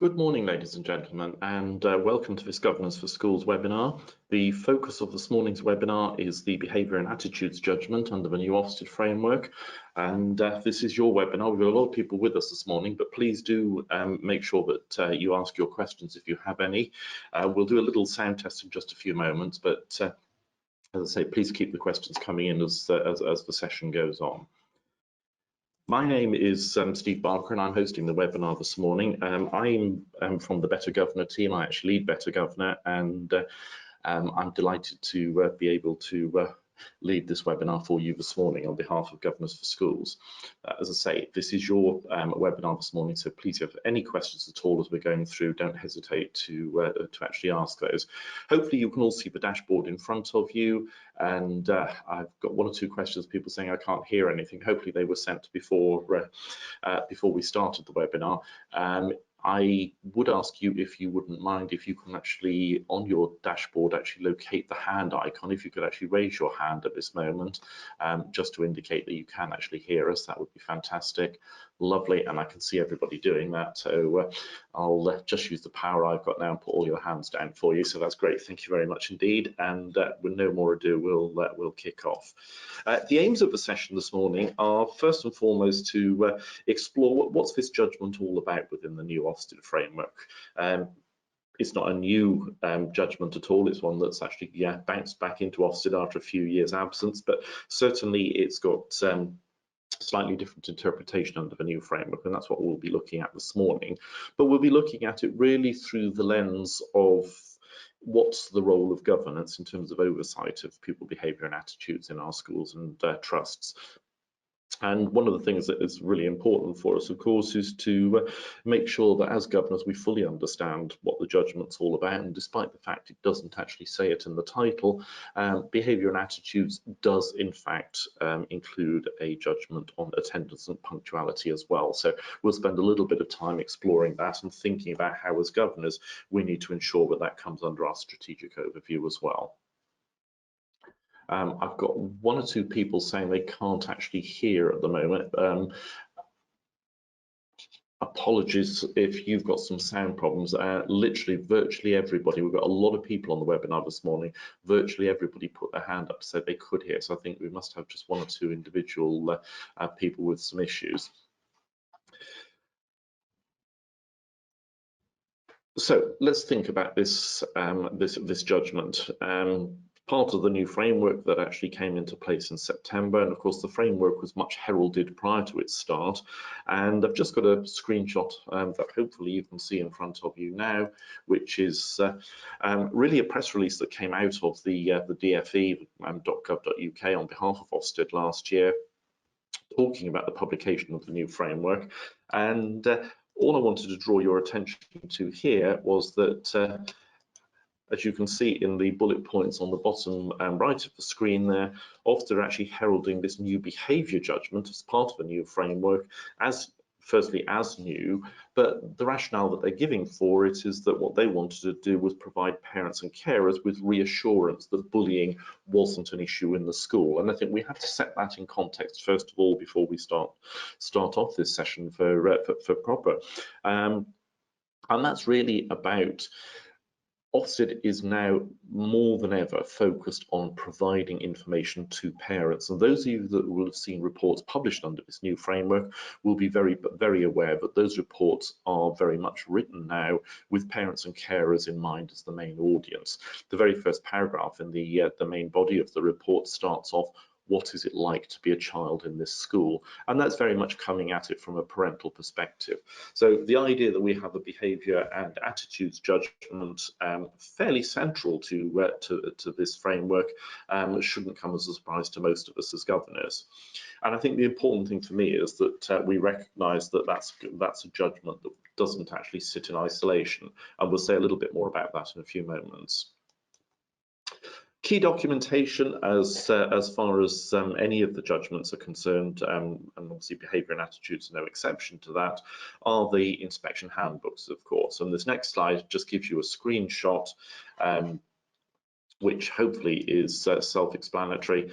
Good morning, ladies and gentlemen, and welcome to this Governance for Schools webinar. The focus of this morning's webinar is the Behaviour and Attitudes judgment under the new Ofsted framework. And this is your webinar. We've got a lot of people with us this morning, but please do make sure that you ask your questions if you have any. We'll do a little sound test in just a few moments, but as I say, please keep the questions coming in as the session goes on. My name is Steve Barker, and I'm hosting the webinar this morning. I'm from the Better Governor team. I actually lead Better Governor, and I'm delighted to be able to lead this webinar for you this morning on behalf of Governors for Schools. As I say, this is your webinar this morning, so please, if you have any questions at all as we're going through, don't hesitate to actually ask those. Hopefully you can all see the dashboard in front of you, and I've got one or two questions, people saying I can't hear anything. Hopefully they were sent before we started the webinar. I would ask you, if you wouldn't mind, if you can actually, on your dashboard, actually locate the hand icon. If you could actually raise your hand at this moment, just to indicate that you can actually hear us, that would be fantastic. Lovely, and I can see everybody doing that, so I'll just use the power I've got now and put all your hands down for you. So that's great, thank you very much indeed. And with no more ado, we'll kick off. The aims of the session this morning are first and foremost to explore what's this judgment all about within the new Ofsted framework. It's not a new judgment at all. It's one that's actually bounced back into Ofsted after a few years' absence, but certainly it's got slightly different interpretation under the new framework, and that's what we'll be looking at this morning. But we'll be looking at it really through the lens of what's the role of governance in terms of oversight of pupil behaviour and attitudes in our schools and trusts. And one of the things that is really important for us, of course, is to make sure that as governors we fully understand what the judgment's all about. And despite the fact it doesn't actually say it in the title, Behaviour and Attitudes does in fact include a judgment on attendance and punctuality as well. So we'll spend a little bit of time exploring that and thinking about how as governors we need to ensure that that comes under our strategic overview as well. I've got one or two people saying they can't actually hear at the moment. Apologies if you've got some sound problems. Literally, virtually everybody, we've got a lot of people on the webinar this morning, virtually everybody put their hand up to say they could hear. So I think we must have just one or two individual people with some issues. So let's think about this this judgment. Part of the new framework that actually came into place in September, and of course the framework was much heralded prior to its start. And I've just got a screenshot that hopefully you can see in front of you now, which is really a press release that came out of the DFE.gov.uk on behalf of Ofsted last year, talking about the publication of the new framework. And all I wanted to draw your attention to here was that as you can see in the bullet points on the bottom right of the screen there, Ofsted are actually heralding this new behaviour judgment as part of a new framework, firstly as new, but the rationale that they're giving for it is that what they wanted to do was provide parents and carers with reassurance that bullying wasn't an issue in the school. And I think we have to set that in context first of all before we start off this session for proper. And that's really about Ofsted is now more than ever focused on providing information to parents, and those of you that will have seen reports published under this new framework will be very aware that those reports are very much written now with parents and carers in mind as the main audience. The very first paragraph in the main body of the report starts off, what is it like to be a child in this school? And that's very much coming at it from a parental perspective. So the idea that we have a behaviour and attitudes judgment fairly central to this framework shouldn't come as a surprise to most of us as governors. And I think the important thing for me is that we recognise that that's a judgment that doesn't actually sit in isolation, and we'll say a little bit more about that in a few moments. Key documentation as far as any of the judgments are concerned, and obviously behaviour and attitudes are no exception to that, are the inspection handbooks, of course. And this next slide just gives you a screenshot which hopefully is self-explanatory.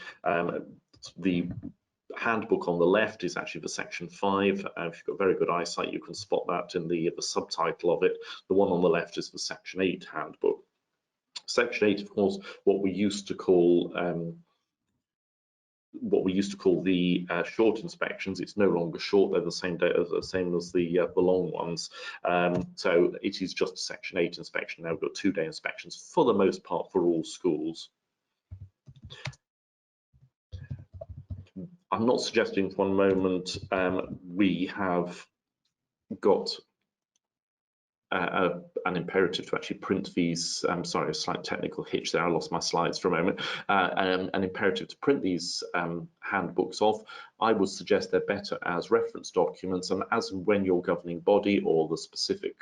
handbook on the left is actually for section 5. If you've got very good eyesight, you can spot that in the subtitle of it. The one on the left is for section 8 handbook. Section 8, of course, what we used to call the short inspections. It's no longer short; they're the same as the long ones. So it is just a section 8 inspection now. We've got 2-day inspections for the most part for all schools. I'm not suggesting for one moment we have got an imperative to actually print these. Sorry, a slight technical hitch there. I lost my slides for a moment. An imperative to print these handbooks off. I would suggest they're better as reference documents, and as and when your governing body or the specific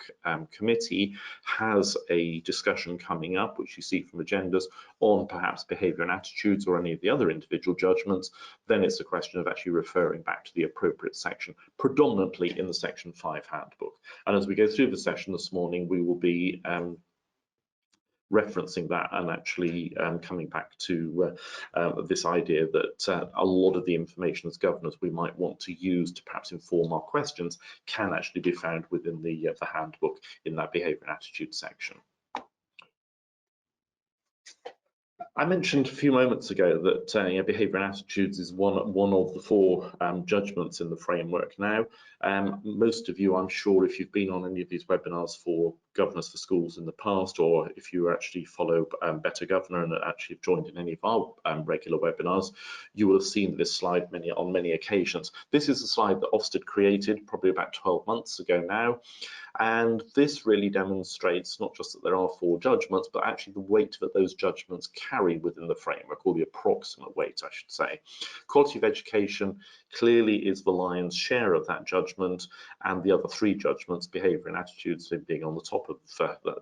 committee has a discussion coming up, which you see from agendas, on perhaps behaviour and attitudes or any of the other individual judgments, then it's a question of actually referring back to the appropriate section, predominantly in the section 5 handbook. And as we go through the session this morning, we will be referencing that and actually coming back to this idea that a lot of the information as governors we might want to use to perhaps inform our questions can actually be found within the handbook in that behaviour and attitude section. I mentioned a few moments ago that behaviour and attitudes is one of the 4 judgments in the framework now. Most of you, I'm sure, if you've been on any of these webinars for governors for schools in the past, or if you actually follow Better Governor and actually have joined in any of our regular webinars, you will have seen this slide on many occasions. This is a slide that Ofsted created probably about 12 months ago now. And this really demonstrates not just that there are 4 judgments, but actually the weight that those judgments carry within the framework, or the approximate weight, I should say. Quality of education clearly is the lion's share of that judgment, and the other 3 judgments, behaviour and attitudes, being on the top of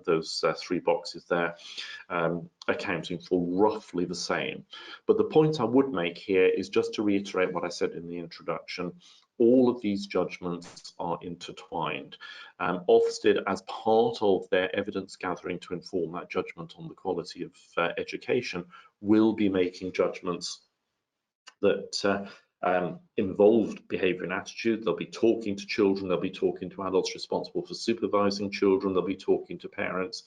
those 3 boxes there, accounting for roughly the same. But the point I would make here is just to reiterate what I said in the introduction. All of these judgments are intertwined. Ofsted, as part of their evidence gathering to inform that judgment on the quality of education, will be making judgments that involved behaviour and attitude. They'll be talking to children, they'll be talking to adults responsible for supervising children, they'll be talking to parents.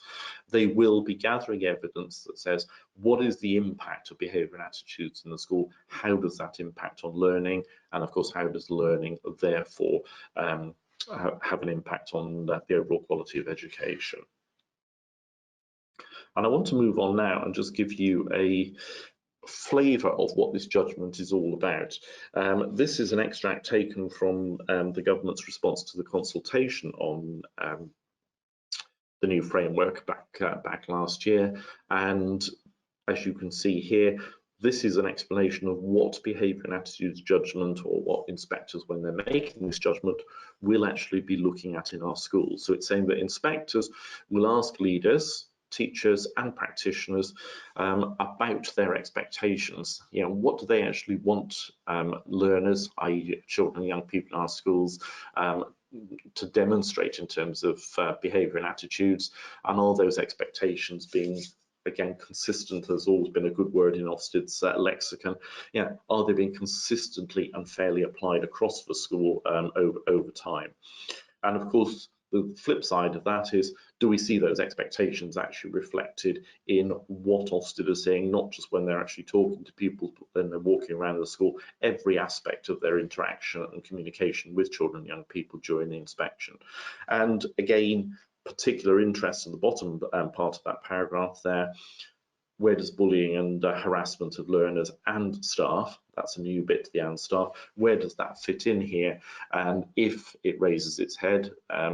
They will be gathering evidence that says, what is the impact of behaviour and attitudes in the school? How does that impact on learning? And of course, how does learning therefore have an impact on the overall quality of education? And I want to move on now and just give you a flavour of what this judgment is all about. This is an extract taken from the government's response to the consultation on the new framework back last year, and as you can see here, this is an explanation of what behaviour and attitudes judgment, or what inspectors, when they're making this judgment, will actually be looking at in our schools. So it's saying that inspectors will ask leaders, teachers and practitioners about their expectations. What do they actually want learners, i.e. children and young people in our schools, to demonstrate in terms of behaviour and attitudes, and are those expectations being, again, consistent? Has always been a good word in Ofsted's lexicon. Are they being consistently and fairly applied across the school over time? And of course, the flip side of that is, do we see those expectations actually reflected in what Ofsted are saying, not just when they're actually talking to pupils, but when they're walking around the school, every aspect of their interaction and communication with children and young people during the inspection? And again, particular interest in the bottom part of that paragraph there. Where does bullying and harassment of learners and staff, that's a new bit to the and staff, where does that fit in here? And if it raises its head,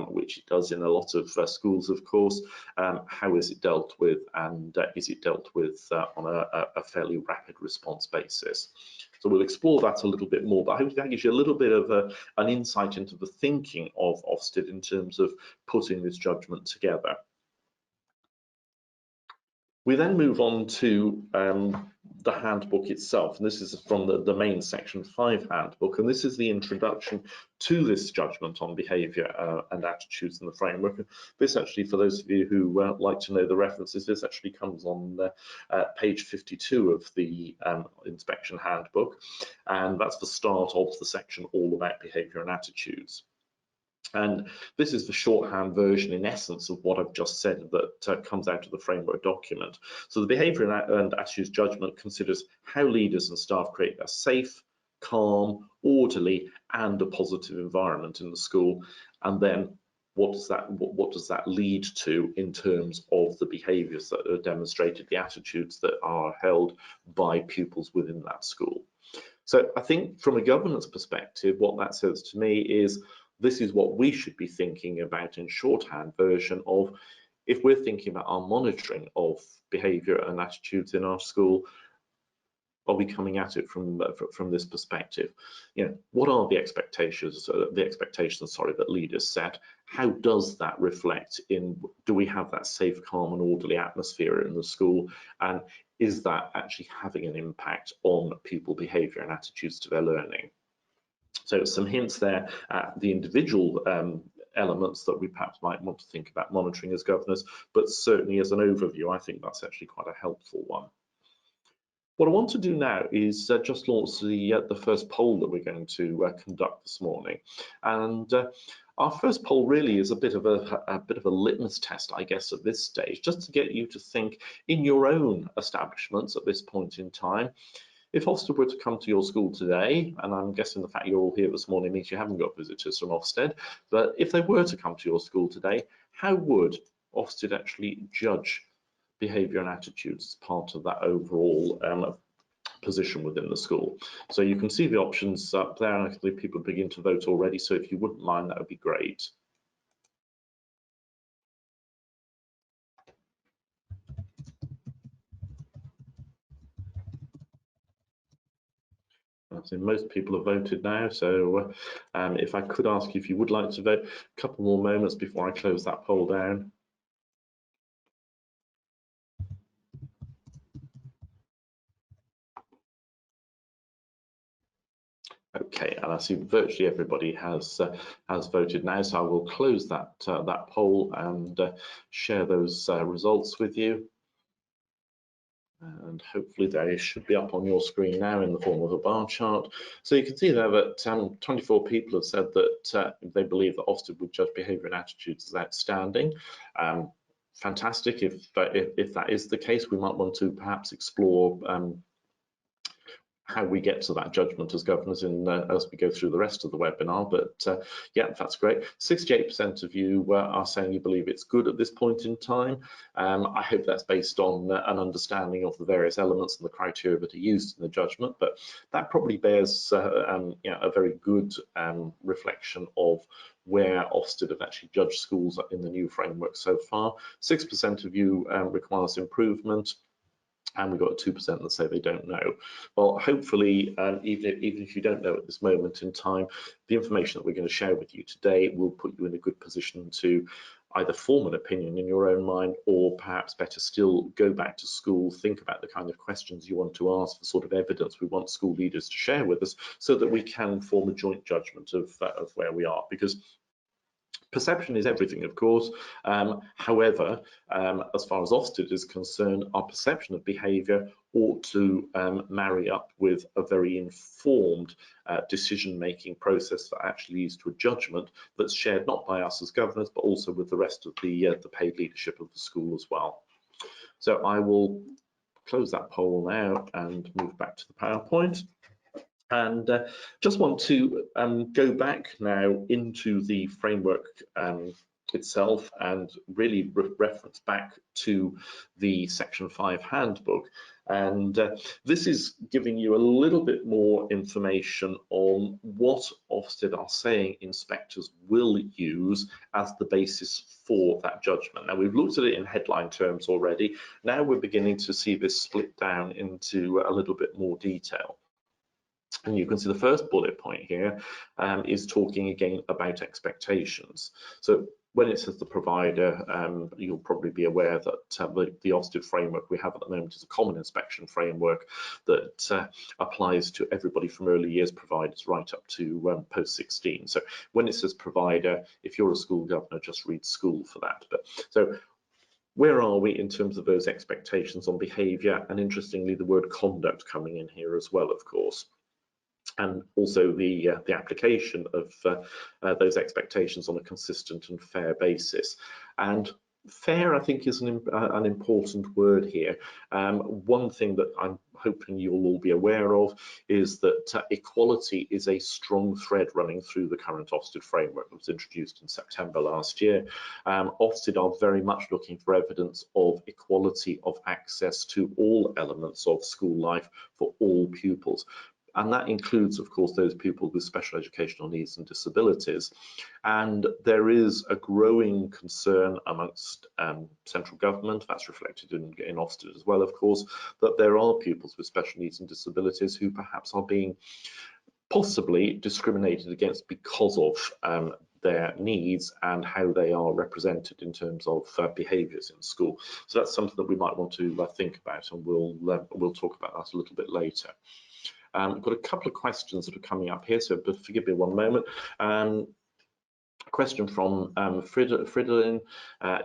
which it does in a lot of schools, of course, how is it dealt with, and is it dealt with on a fairly rapid response basis? So we'll explore that a little bit more, but I hope that gives you a little bit of an insight into the thinking of Ofsted in terms of putting this judgment together. We then move on to the handbook itself, and this is from the main Section 5 handbook, and this is the introduction to this judgment on behaviour and attitudes in the framework. This actually, for those of you who like to know the references, this actually comes on page 52 of the Inspection Handbook, and that's the start of the section all about behaviour and attitudes. And this is the shorthand version, in essence, of what I've just said that comes out of the framework document. So the Behaviour and Attitudes Judgment considers how leaders and staff create a safe, calm, orderly, and a positive environment in the school. And then what does that lead to in terms of the behaviours that are demonstrated, the attitudes that are held by pupils within that school? So I think from a governance perspective, what that says to me is this is what we should be thinking about in shorthand version of, if we're thinking about our monitoring of behaviour and attitudes in our school, are we coming at it from this perspective? You know, what are the expectations? That leaders set? How does that reflect in? Do we have that safe, calm, and orderly atmosphere in the school? And is that actually having an impact on pupil behaviour and attitudes to their learning? So some hints there at the individual elements that we perhaps might want to think about monitoring as governors, but certainly as an overview, I think that's actually quite a helpful one. What I want to do now is just launch the first poll that we're going to conduct this morning, and our first poll really is a bit of a litmus test, I guess, at this stage, just to get you to think in your own establishments at this point in time. If Ofsted were to come to your school today, and I'm guessing the fact you're all here this morning means you haven't got visitors from Ofsted, but if they were to come to your school today, how would Ofsted actually judge behaviour and attitudes as part of that overall position within the school? So you can see the options up there, and I think people begin to vote already, so if you wouldn't mind, that would be great. I think most people have voted now, so if I could ask you if you would like to vote, a couple more moments before I close that poll down. Okay, and I see virtually everybody has voted now, so I will close that that poll and share those results with you. And hopefully they should be up on your screen now in the form of a bar chart. So you can see there that 24 people have said that they believe that Ofsted would judge behaviour and attitudes as outstanding. Fantastic. If that is the case, we might want to perhaps explore how we get to that judgment as governors as we go through the rest of the webinar. But yeah, that's great. 68% of you are saying you believe it's good at this point in time. I hope that's based on an understanding of the various elements and the criteria that are used in the judgment, but that probably bears you know, a very good reflection of where Ofsted have actually judged schools in the new framework so far. 6% of you requires improvement, and we've got 2% that say they don't know. Well, hopefully, even if you don't know at this moment in time, the information that we're going to share with you today will put you in a good position to either form an opinion in your own mind, or perhaps better still, go back to school, think about the kind of questions you want to ask, the sort of evidence we want school leaders to share with us, so that we can form a joint judgment of where we are. Because perception is everything, of course. However, as far as Ofsted is concerned, our perception of behaviour ought to marry up with a very informed decision-making process that actually leads to a judgment that's shared not by us as governors, but also with the rest of the paid leadership of the school as well. So I will close that poll now and move back to the PowerPoint. And just want to go back now into the framework itself and really reference back to the Section 5 handbook. And this is giving you a little bit more information on what Ofsted are saying inspectors will use as the basis for that judgment. Now, we've looked at it in headline terms already. Now we're beginning to see this split down into a little bit more detail. And you can see the first bullet point here is talking again about expectations. So when it says the provider, you'll probably be aware that the Ofsted framework we have at the moment is a common inspection framework that applies to everybody from early years providers right up to post 16. So when it says provider, if you're a school governor, just read school for that. But so where are we in terms of those expectations on behaviour? And interestingly, the word conduct coming in here as well, of course. And also the application of those expectations on a consistent and fair basis. And fair, I think, is an important word here. One thing that I'm hoping you'll all be aware of is that equality is a strong thread running through the current Ofsted framework that was introduced in September last year. Ofsted are very much looking for evidence of equality of access to all elements of school life for all pupils. And that includes, of course, those pupils with special educational needs and disabilities. And there is a growing concern amongst central government, that's reflected in Ofsted as well, of course, that there are pupils with special needs and disabilities who perhaps are being possibly discriminated against because of their needs and how they are represented in terms of behaviours in school. So that's something that we might want to think about, and we'll talk about that a little bit later. I've got a couple of questions that are coming up here, so forgive me one moment. A question from Fridolin.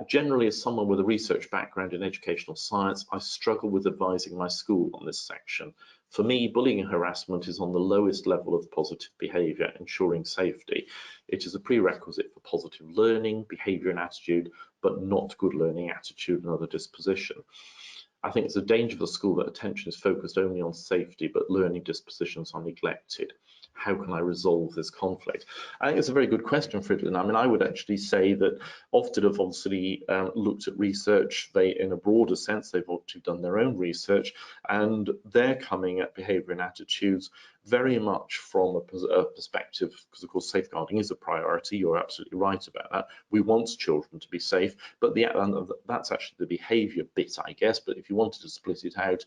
Generally, as someone with a research background in educational science, I struggle with advising my school on this section. For me, bullying and harassment is on the lowest level of positive behaviour, ensuring safety. It is a prerequisite for positive learning, behaviour and attitude, but not good learning attitude and other disposition. I think it's a danger for the school that attention is focused only on safety, but learning dispositions are neglected. How can I resolve this conflict? I think it's a very good question, Fridolin. I mean, I would actually say that Ofsted have obviously looked at research. In a broader sense, they've obviously done their own research, and they're coming at behaviour and attitudes very much from a perspective, because of course safeguarding is a priority. You're absolutely right about that. We want children to be safe, but that's actually the behaviour bit, I guess. But if you wanted to split it out,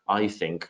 I think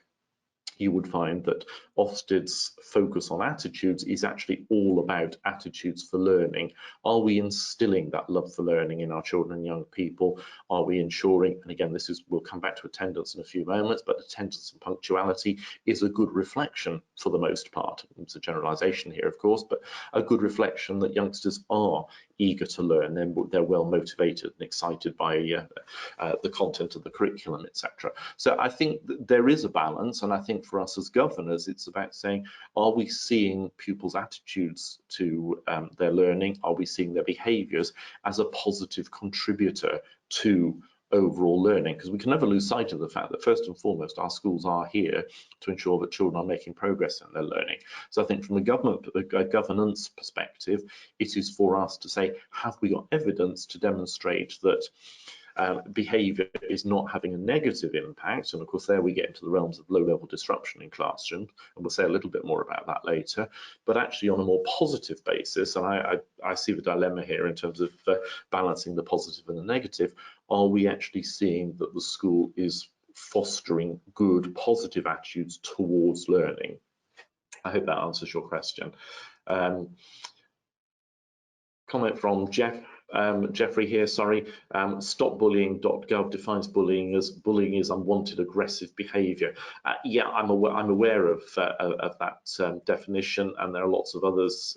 you would find that Ofsted's focus on attitudes is actually all about attitudes for learning. Are we instilling that love for learning in our children and young people? Are we ensuring, and again, we'll come back to attendance in a few moments, but attendance and punctuality is a good reflection for the most part. It's a generalisation here, of course, but a good reflection that youngsters are eager to learn. They're well motivated and excited by the content of the curriculum, etc. So I think that there is a balance, and I think for us as governors, it's about saying, are we seeing pupils' attitudes to their learning? Are we seeing their behaviours as a positive contributor to overall learning? Because we can never lose sight of the fact that first and foremost, our schools are here to ensure that children are making progress in their learning. So I think from a governance perspective, it is for us to say, have we got evidence to demonstrate that behaviour is not having a negative impact? And of course there we get into the realms of low-level disruption in classroom, and we'll say a little bit more about that later, but actually on a more positive basis. And I see the dilemma here in terms of balancing the positive and the negative. Are we actually seeing that the school is fostering good positive attitudes towards learning? I hope that answers your question. Comment from Jeffrey here, sorry. Stopbullying.gov defines bullying as unwanted aggressive behaviour. Yeah, I'm aware of that definition, and there are lots of others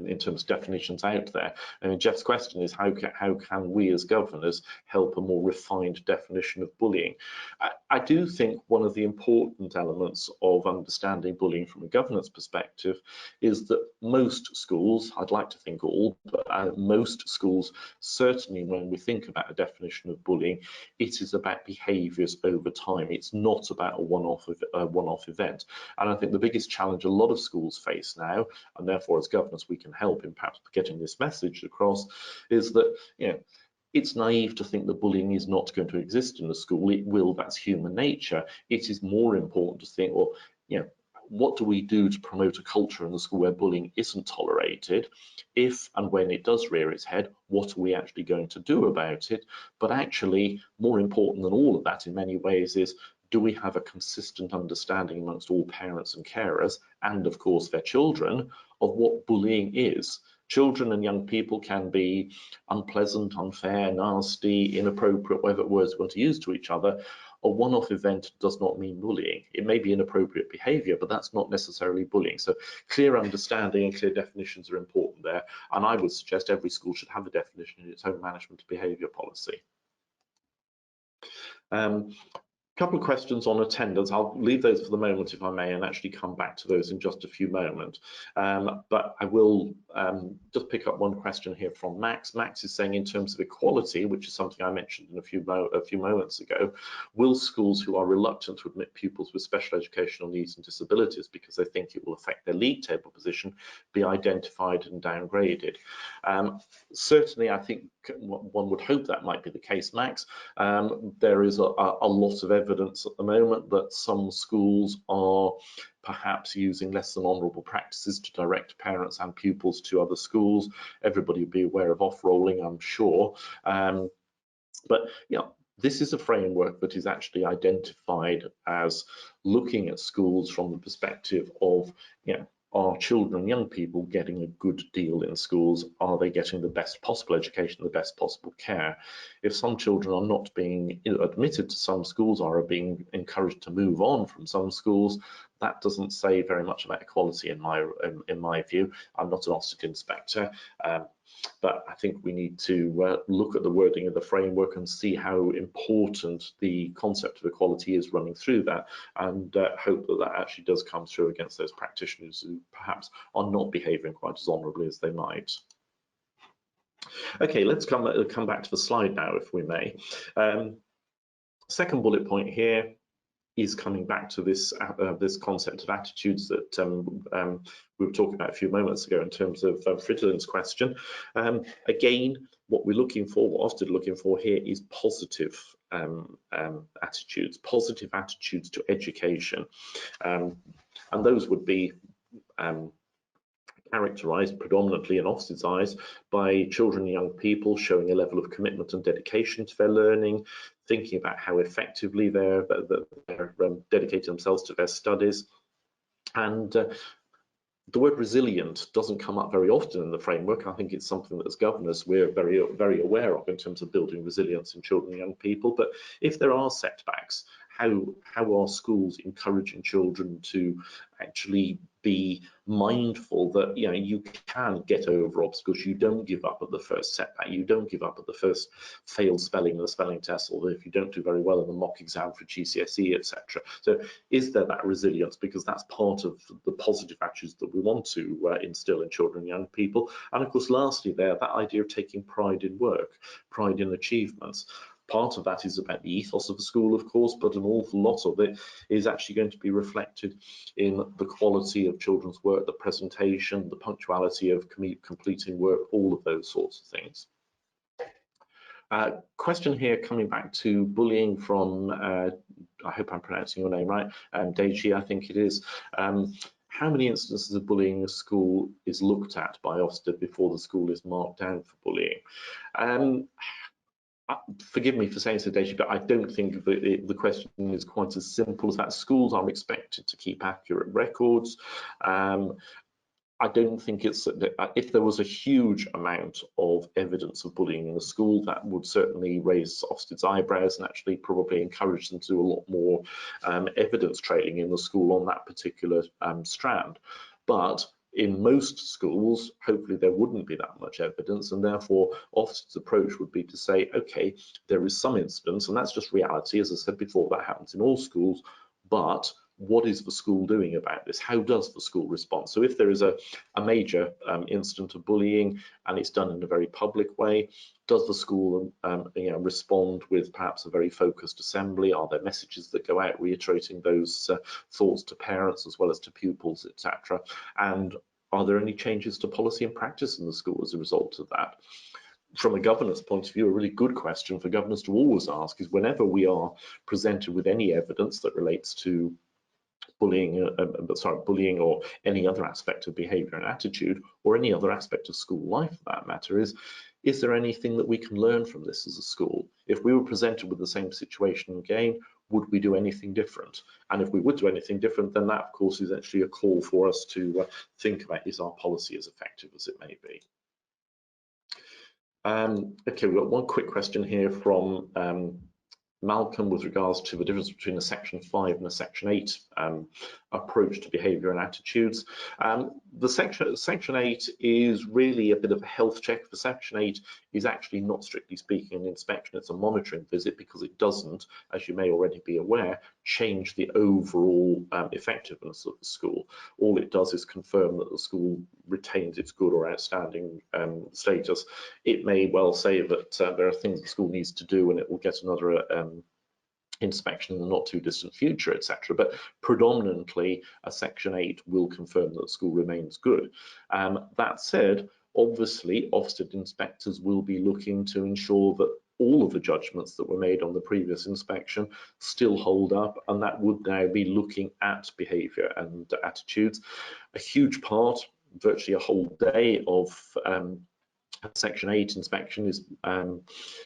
in terms of definitions out there. I mean, Jeff's question is how can we as governors help a more refined definition of bullying? I do think one of the important elements of understanding bullying from a governance perspective is that most schools, I'd like to think all, but most schools, certainly when we think about a definition of bullying, it is about behaviours over time. It's not about a one-off event. And I think the biggest challenge a lot of schools face now, and therefore as governors we can help in perhaps getting this message across, is that, you know, it's naive to think that bullying is not going to exist in the school. It will, that's human nature. It is more important to think, well, you know, what do we do to promote a culture in the school where bullying isn't tolerated? If and when it does rear its head, what are we actually going to do about it? But actually, more important than all of that in many ways is, do we have a consistent understanding amongst all parents and carers, and of course their children, of what bullying is? Children and young people can be unpleasant, unfair, nasty, inappropriate, whatever words we want to use to each other. A one-off event does not mean bullying. It may be inappropriate behaviour, but that's not necessarily bullying. So clear understanding and clear definitions are important there. And I would suggest every school should have a definition in its own management behaviour policy. Couple of questions on attendance. I'll leave those for the moment, if I may, and actually come back to those in just a few moments. But I will just pick up one question here from Max. Max is saying, in terms of equality, which is something I mentioned in a few moments ago, will schools who are reluctant to admit pupils with special educational needs and disabilities because they think it will affect their league table position be identified and downgraded? Certainly, I think one would hope that might be the case, Max. There is a lot of evidence at the moment that some schools are perhaps using less than honourable practices to direct parents and pupils to other schools. Everybody will be aware of off-rolling, I'm sure. But yeah, this is a framework that is actually identified as looking at schools from the perspective of, are children and young people getting a good deal in schools? Are they getting the best possible education, the best possible care? If some children are not being admitted to some schools or are being encouraged to move on from some schools, that doesn't say very much about equality in my view. I'm not an Ofsted inspector, but I think we need to look at the wording of the framework and see how important the concept of equality is running through that, and hope that that actually does come through against those practitioners who perhaps are not behaving quite as honourably as they might. Okay, let's come back to the slide now, if we may. Second bullet point here is coming back to this this concept of attitudes that we were talking about a few moments ago in terms of Fridolин's question. Again, what we're looking for, what Ofsted are looking for here, is positive attitudes to education, and those would be characterised predominantly in Ofsted's eyes by children and young people showing a level of commitment and dedication to their learning, thinking about how effectively they're dedicating themselves to their studies. And the word resilient doesn't come up very often in the framework. I think it's something that as governors we're very aware of in terms of building resilience in children and young people. But if there are setbacks, how are schools encouraging children to actually be mindful that you can get over obstacles? You don't give up at the first setback, you don't give up at the first failed spelling in the spelling test, or if you don't do very well in the mock exam for GCSE, etc. So is there that resilience? Because that's part of the positive attitudes that we want to instill in children and young people. And of course, lastly there, that idea of taking pride in work, pride in achievements. Part of that is about the ethos of the school, of course, but an awful lot of it is actually going to be reflected in the quality of children's work, the presentation, the punctuality of completing work, all of those sorts of things. Question here coming back to bullying from, I hope I'm pronouncing your name right, Deji, I think it is. How many instances of bullying in a school is looked at by Ofsted before the school is marked down for bullying? Forgive me for saying so, Deji, but I don't think that the question is quite as simple as that. Schools are expected to keep accurate records. I don't think it's, if there was a huge amount of evidence of bullying in the school, that would certainly raise Ofsted's eyebrows and actually probably encourage them to do a lot more evidence trailing in the school on that particular strand. But in most schools, hopefully there wouldn't be that much evidence, and therefore Ofsted's approach would be to say, okay, there is some incidence, and that's just reality. As I said before, that happens in all schools, but what is the school doing about this? How does the school respond? So if there is a major incident of bullying and it's done in a very public way, does the school respond with perhaps a very focused assembly? Are there messages that go out reiterating those thoughts to parents as well as to pupils, etc.? And are there any changes to policy and practice in the school as a result of that? From a governance point of view, a really good question for governors to always ask is, whenever we are presented with any evidence that relates to bullying or any other aspect of behaviour and attitude, or any other aspect of school life for that matter, is there anything that we can learn from this as a school? If we were presented with the same situation again, would we do anything different? And if we would do anything different, then that of course is actually a call for us to think about, is our policy as effective as it may be? Okay, we've got one quick question here from Malcolm with regards to the difference between a Section 5 and a Section 8 approach to behaviour and attitudes. The Section 8 is really a bit of a health check. The Section 8 is actually not strictly speaking an inspection, it's a monitoring visit, because it doesn't, as you may already be aware, change the overall effectiveness of the school. All it does is confirm that the school retains its good or outstanding status. It may well say that there are things the school needs to do and it will get another inspection in the not too distant future, etc. But predominantly a Section 8 will confirm that the school remains good. That said, obviously Ofsted inspectors will be looking to ensure that all of the judgments that were made on the previous inspection still hold up, and that would now be looking at behaviour and attitudes. A huge part, virtually a whole day of Section 8 inspection is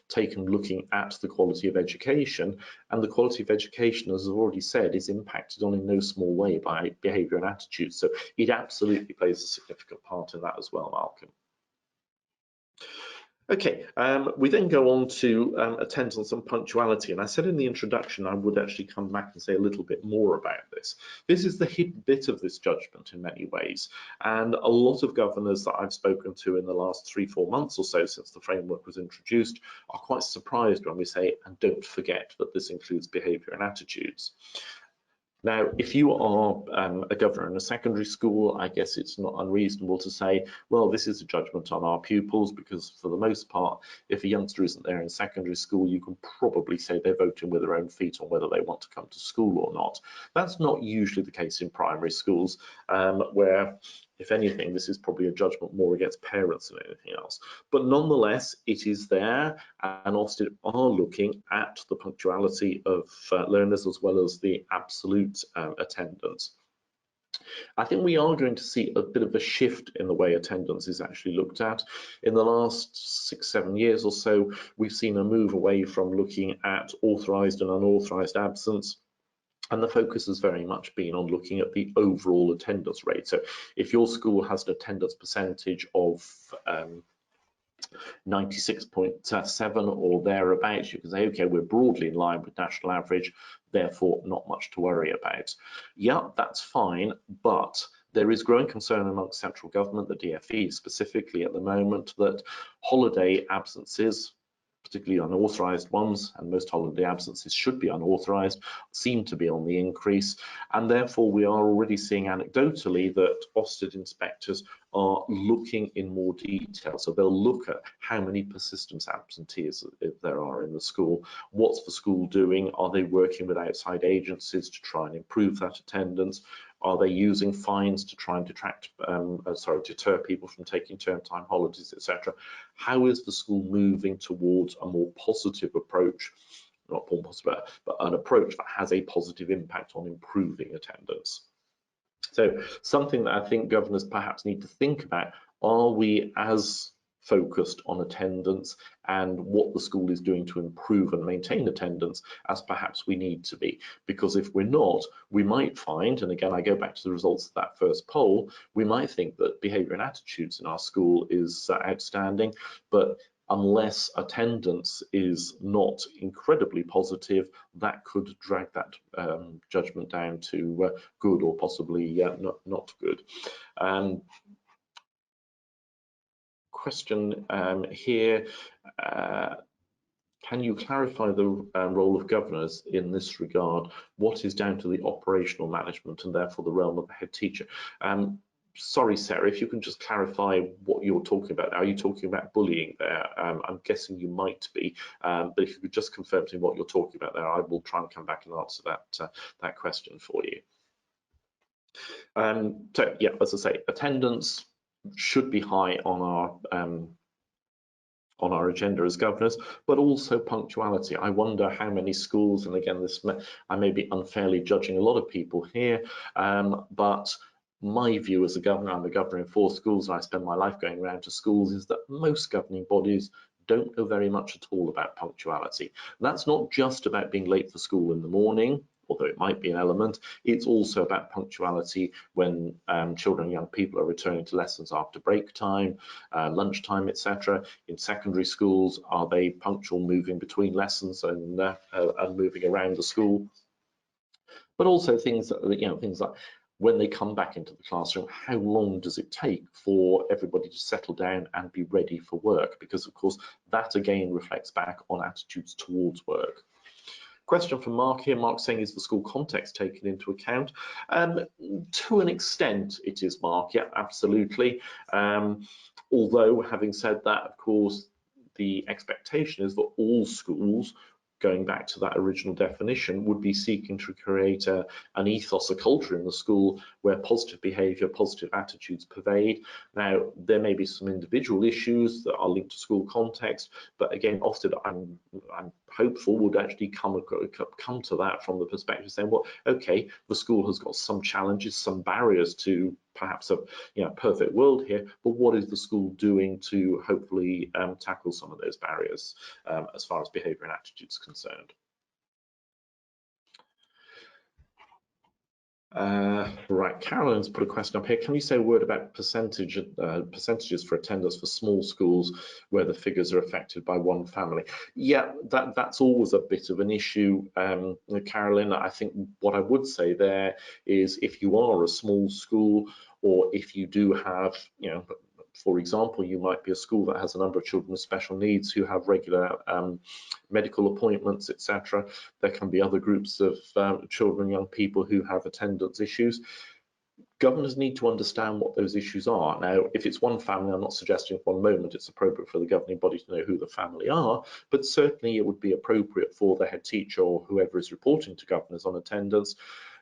taken looking at the quality of education, and the quality of education, as I've already said, is impacted on in no small way by behaviour and attitudes. So it absolutely plays a significant part in that as well, Malcolm. Okay, we then go on to attendance and punctuality, and I said in the introduction I would actually come back and say a little bit more about this. This is the hidden bit of this judgment in many ways, and a lot of governors that I've spoken to in the last 3-4 months or so since the framework was introduced are quite surprised when we say, and don't forget that this includes behaviour and attitudes. Now, if you are a governor in a secondary school, I guess it's not unreasonable to say, well, this is a judgment on our pupils, because for the most part, if a youngster isn't there in secondary school, you can probably say they're voting with their own feet on whether they want to come to school or not. That's not usually the case in primary schools, where, if anything, this is probably a judgment more against parents than anything else. But nonetheless, it is there, and Ofsted are looking at the punctuality of learners as well as the absolute attendance. I think we are going to see a bit of a shift in the way attendance is actually looked at. In the last 6-7 years or so, we've seen a move away from looking at authorised and unauthorised absence, and the focus has very much been on looking at the overall attendance rate. So if your school has an attendance percentage of 96.7 or thereabouts, you can say, okay, we're broadly in line with national average, therefore not much to worry about. Yeah, that's fine, but there is growing concern amongst central government, the DfE specifically at the moment, that holiday absences, particularly unauthorised ones, and most holiday absences should be unauthorised, seem to be on the increase, and therefore we are already seeing anecdotally that Ofsted inspectors are looking in more detail. So they'll look at how many persistence absentees there are in the school, what's the school doing, are they working with outside agencies to try and improve that attendance, are they using fines to try and deter people from taking term time holidays, etc. How is the school moving towards a more positive approach, not more positive, but an approach that has a positive impact on improving attendance? So something that I think governors perhaps need to think about, are we as focused on attendance and what the school is doing to improve and maintain attendance as perhaps we need to be? Because if we're not, we might find, and again I go back to the results of that first poll, we might think that behaviour and attitudes in our school is outstanding, but unless attendance is not incredibly positive, that could drag that judgment down to good or possibly not good. Question here, can you clarify the role of governors in this regard? What is down to the operational management and therefore the realm of the head teacher? Sorry, Sarah, if you can just clarify what you're talking about. Are you talking about bullying there? I'm guessing you might be, but if you could just confirm to me what you're talking about there, I will try and come back and answer that question for you. So yeah, as I say, attendance should be high on our agenda as governors, but also punctuality. I wonder how many schools, and again, I may be unfairly judging a lot of people here, but my view as a governor, I'm a governor in 4 schools and I spend my life going around to schools, is that most governing bodies don't know very much at all about punctuality. That's not just about being late for school in the morning, although it might be an element. It's also about punctuality when children and young people are returning to lessons after break time, lunchtime, etc. In secondary schools, are they punctual moving between lessons and moving around the school? But also things that, things like when they come back into the classroom, how long does it take for everybody to settle down and be ready for work? Because of course, that again reflects back on attitudes towards work. Question from Mark here. Mark saying, is the school context taken into account? To an extent it is, Mark, yeah, absolutely. Although having said that, of course, the expectation is that all schools, going back to that original definition, would be seeking to create an ethos, a culture in the school where positive behaviour, positive attitudes pervade. Now, there may be some individual issues that are linked to school context, but again, Ofsted, I'm hopeful, would actually come to that from the perspective saying, well, okay, the school has got some challenges, some barriers to perhaps a perfect world here, but what is the school doing to hopefully tackle some of those barriers as far as behaviour and attitudes are concerned? Right, Carolyn's put a question up here. Can you say a word about percentages for attendance for small schools where the figures are affected by one family? Yeah, that's always a bit of an issue, Carolyn. I think what I would say there is if you are a small school, or if you do have, for example, you might be a school that has a number of children with special needs who have regular medical appointments, etc. There can be other groups of children, young people who have attendance issues. Governors need to understand what those issues are. Now, if it's one family, I'm not suggesting for one moment it's appropriate for the governing body to know who the family are, but certainly it would be appropriate for the head teacher or whoever is reporting to governors on attendance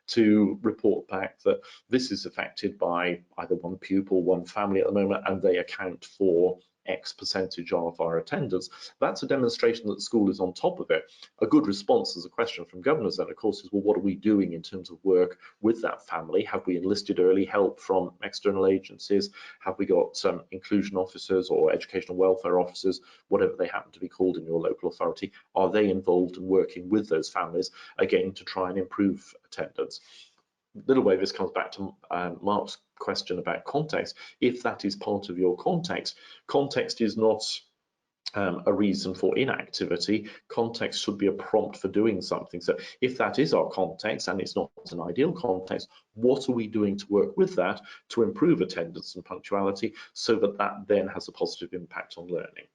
to report back that this is affected by either one pupil, one family at the moment, and they account for X percentage of our attendance. That's a demonstration that the school is on top of it. A good response as a question from governors then, of course, is, well, what are we doing in terms of work with that family? Have we enlisted early help from external agencies? Have we got some inclusion officers or educational welfare officers, whatever they happen to be called in your local authority? Are they involved in working with those families, again, to try and improve attendance? Little way this comes back to Mark's question about context. If that is part of your context, context is not a reason for inactivity. Context should be a prompt for doing something. So if that is our context and it's not an ideal context, what are we doing to work with that to improve attendance and punctuality so that that then has a positive impact on learning?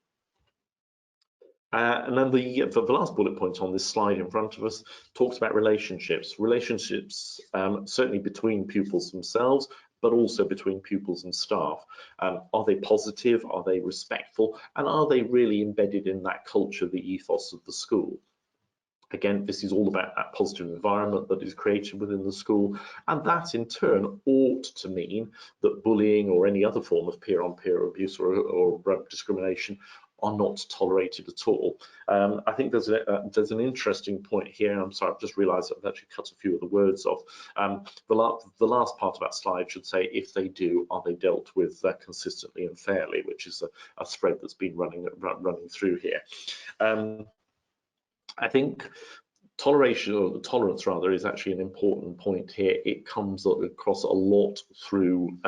And then the last bullet point on this slide in front of us talks about relationships. Relationships certainly between pupils themselves, but also between pupils and staff. Are they positive? Are they respectful? And are they really embedded in that culture, the ethos of the school? Again, this is all about that positive environment that is created within the school, and that in turn ought to mean that bullying or any other form of peer-on-peer abuse or discrimination are not tolerated at all. I think there's an interesting point here. I'm sorry, I've just realised I've actually cut a few of the words off. The last part of that slide should say, if they do, are they dealt with consistently and fairly, which is a thread that's been running through here. I think toleration, or tolerance rather, is actually an important point here. It comes across a lot through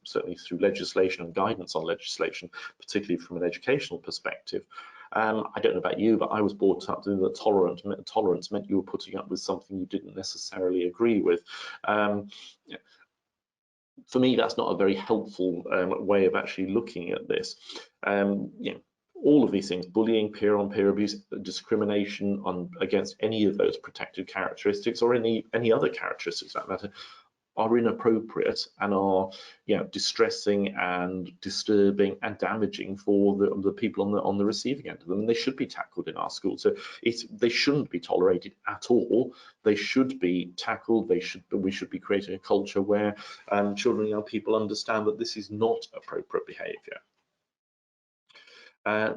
certainly through legislation and guidance on legislation, particularly from an educational perspective. I don't know about you, but I was brought up that tolerance meant you were putting up with something you didn't necessarily agree with. For me, that's not a very helpful way of actually looking at this. All of these things, bullying, peer-on-peer abuse, discrimination against any of those protected characteristics or any other characteristics that matter, are inappropriate and are distressing and disturbing and damaging for the people on the receiving end of them, and they should be tackled in our schools. So they shouldn't be tolerated at all. They should be tackled. We should be creating a culture where children and young people understand that this is not appropriate behaviour.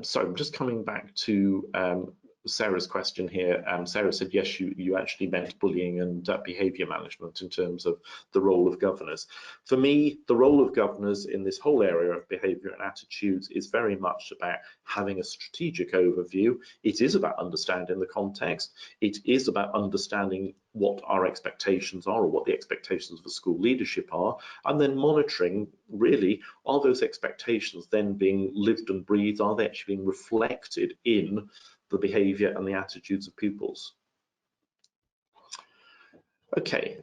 So I'm just coming back to Sarah's question here. Sarah said, yes, you actually meant bullying and behaviour management in terms of the role of governors. For me, the role of governors in this whole area of behaviour and attitudes is very much about having a strategic overview. It is about understanding the context. It is about understanding what our expectations are, or what the expectations of the school leadership are, and then monitoring, really, are those expectations then being lived and breathed? Are they actually being reflected in the behaviour and the attitudes of pupils? Okay.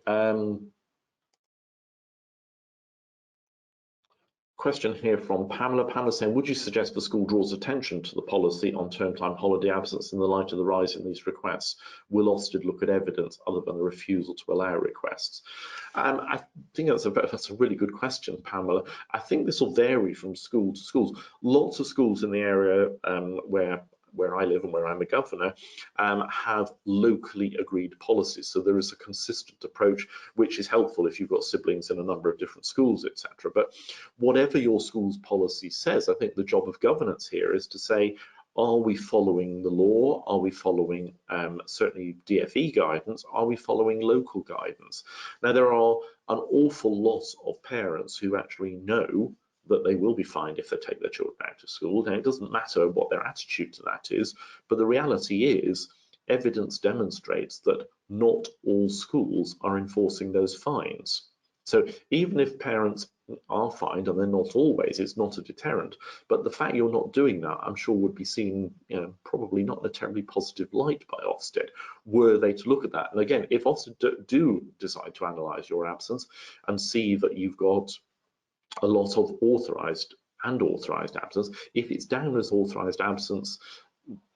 Question here from Pamela. Pamela saying, would you suggest the school draws attention to the policy on term time holiday absence in the light of the rise in these requests? Will Ofsted look at evidence other than a refusal to allow requests? I think that's a really good question, Pamela. I think this will vary from school to schools. Lots of schools in the area where I live and where I'm a governor have locally agreed policies. So there is a consistent approach, which is helpful if you've got siblings in a number of different schools, etc. But whatever your school's policy says, I think the job of governance here is to say, are we following the law? Are we following certainly DfE guidance? Are we following local guidance? Now, there are an awful lot of parents who actually know that they will be fined if they take their children out of school. Now, it doesn't matter what their attitude to that is, but the reality is evidence demonstrates that not all schools are enforcing those fines. So even if parents are fined, and they're not always, it's not a deterrent, but the fact you're not doing that, I'm sure would be seen, probably not in a terribly positive light by Ofsted, were they to look at that. And again, if Ofsted do decide to analyse your absence and see that you've got a lot of authorised and authorised absence, if it's down as authorised absence,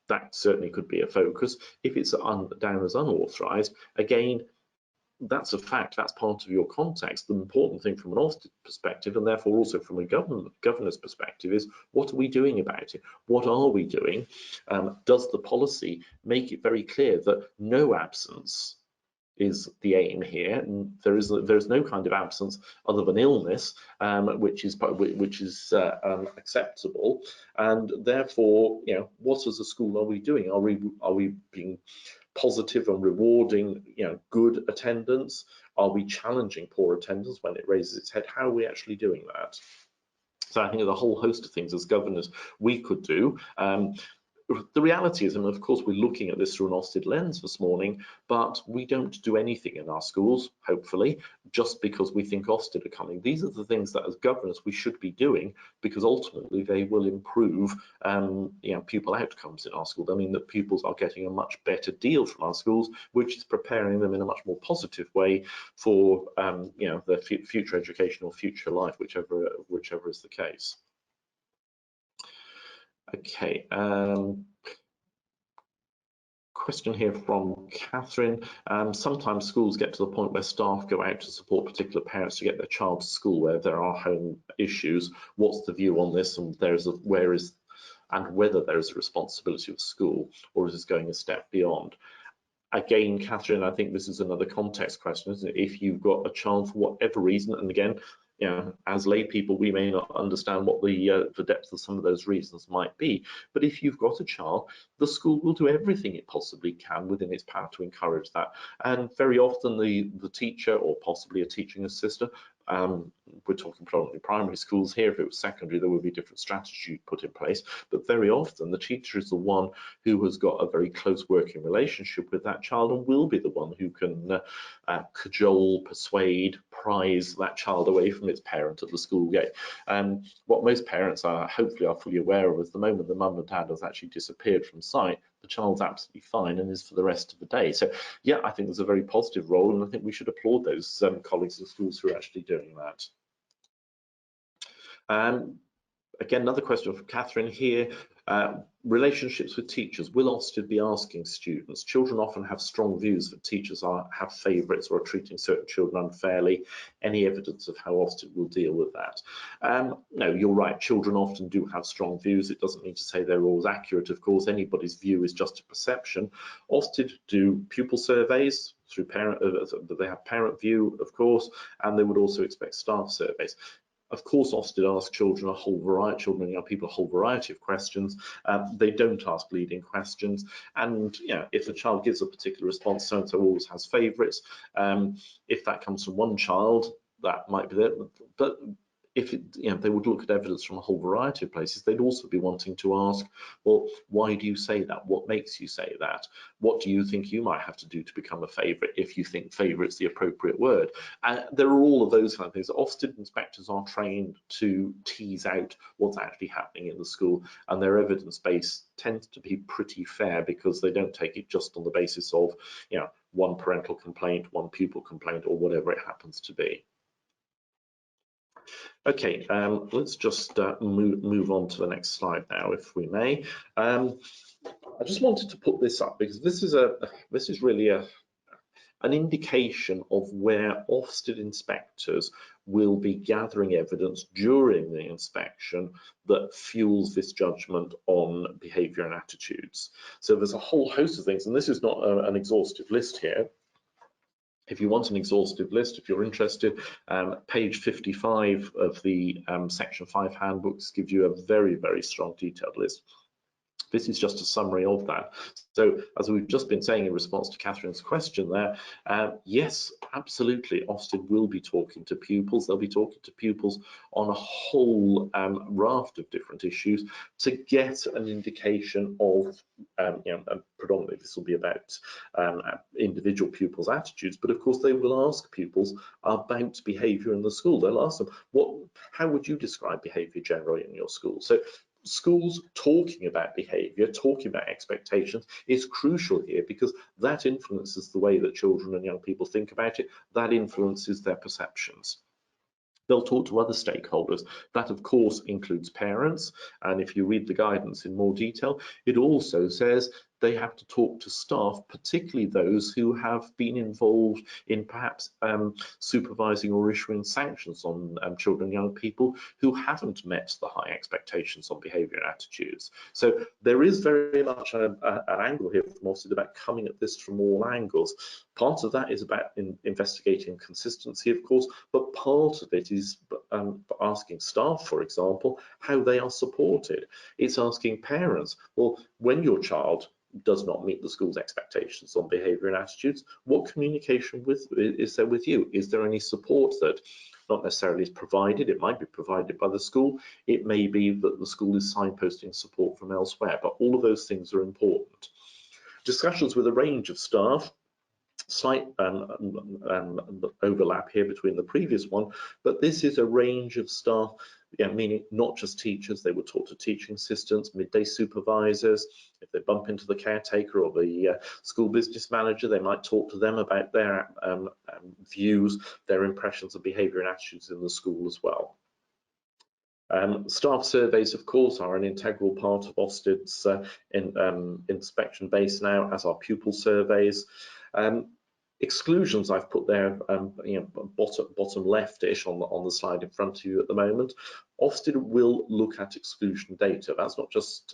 that certainly could be a focus. If it's down as unauthorised, again, that's a fact, that's part of your context. The important thing from an Ofsted perspective, and therefore also from a governor's perspective, is what are we doing about it? What are we doing? Does the policy make it very clear that no absence is the aim here, and there is no kind of absence other than illness, which is acceptable, and therefore, what as a school are we doing? Are we being positive and rewarding, good attendance? Are we challenging poor attendance when it raises its head? How are we actually doing that? So I think there's a whole host of things as governors we could do. The reality is, and of course we're looking at this through an Ofsted lens this morning, but we don't do anything in our schools, hopefully, just because we think Ofsted are coming. These are the things that as governors we should be doing, because ultimately they will improve pupil outcomes in our schools. I mean, that pupils are getting a much better deal from our schools, which is preparing them in a much more positive way for their future education or future life, whichever is the case. Okay, question here from Catherine. Sometimes schools get to the point where staff go out to support particular parents to get their child to school where there are home issues. What's the view on this, and whether there is a responsibility of the school, or is this going a step beyond? Again, Catherine, I think this is another context question, isn't it? If you've got a child for whatever reason, and again, as lay people, we may not understand what the depth of some of those reasons might be. But if you've got a child, the school will do everything it possibly can within its power to encourage that. And very often the teacher, or possibly a teaching assistant, we're talking predominantly primary schools here. If it was secondary, there would be different strategy put in place. But very often the teacher is the one who has got a very close working relationship with that child, and will be the one who can cajole, persuade, prize that child away from its parent at the school gate. What most parents hopefully are fully aware of is the moment the mum and dad has actually disappeared from sight, the child's absolutely fine and is for the rest of the day. So yeah, I think there's a very positive role, and I think we should applaud those colleagues in schools who are actually doing that. Again, another question from Catherine here. Relationships with teachers. Will Ofsted be asking students? Children often have strong views that teachers have favourites or are treating certain children unfairly. Any evidence of how Ofsted will deal with that? No, you're right. Children often do have strong views. It doesn't mean to say they're always accurate. Of course, anybody's view is just a perception. Ofsted do pupil surveys through they have parent view, of course, and they would also expect staff surveys. Of course, Ofsted ask children and young people a whole variety of questions. They don't ask leading questions, and if a child gives a particular response, so and so always has favourites. If that comes from one child, that might be it, but if they would look at evidence from a whole variety of places, they'd also be wanting to ask, well, why do you say that? What makes you say that? What do you think you might have to do to become a favourite, if you think favourite's the appropriate word? And there are all of those kind of things. Ofsted inspectors are trained to tease out what's actually happening in the school, and their evidence base tends to be pretty fair, because they don't take it just on the basis of one parental complaint, one pupil complaint, or whatever it happens to be. Okay, let's just move on to the next slide now, if we may. I just wanted to put this up because this is really an indication of where Ofsted inspectors will be gathering evidence during the inspection that fuels this judgment on behaviour and attitudes. So there's a whole host of things, and this is not an exhaustive list here. If you want an exhaustive list, if you're interested, page 55 of the section 5 handbooks gives you a very, very strong detailed list. This is just a summary of that. So, as we've just been saying in response to Catherine's question there, yes, absolutely, Ofsted will be talking to pupils. They'll be talking to pupils on a whole raft of different issues to get an indication of, predominantly this will be about individual pupils' attitudes, but of course they will ask pupils about behaviour in the school. They'll ask them, how would you describe behaviour generally in your school? So, schools talking about behaviour, talking about expectations is crucial here, because that influences the way that children and young people think about it. That influences their perceptions. They'll talk to other stakeholders. That, of course, includes parents. And if you read the guidance in more detail, it also says they have to talk to staff, particularly those who have been involved in perhaps supervising or issuing sanctions on children and young people who haven't met the high expectations on behaviour and attitudes. So there is very much an angle here from Ofsted about coming at this from all angles. Part of that is about investigating consistency, of course, but part of it is asking staff, for example, how they are supported. It's asking parents, well, when your child does not meet the school's expectations on behaviour and attitudes, what communication is there with you? Is there any support that not necessarily is provided? It might be provided by the school. It may be that the school is signposting support from elsewhere, but all of those things are important. Discussions with a range of staff, slight overlap here between the previous one, but this is a range of staff, meaning not just teachers. They would talk to teaching assistants, midday supervisors. If they bump into the caretaker or the school business manager, they might talk to them about their views, their impressions of behaviour and attitudes in the school as well. Staff surveys, of course, are an integral part of Ofsted's inspection base now, as are pupil surveys. Exclusions I've put there, bottom left-ish on the slide in front of you at the moment. Ofsted will look at exclusion data. That's not just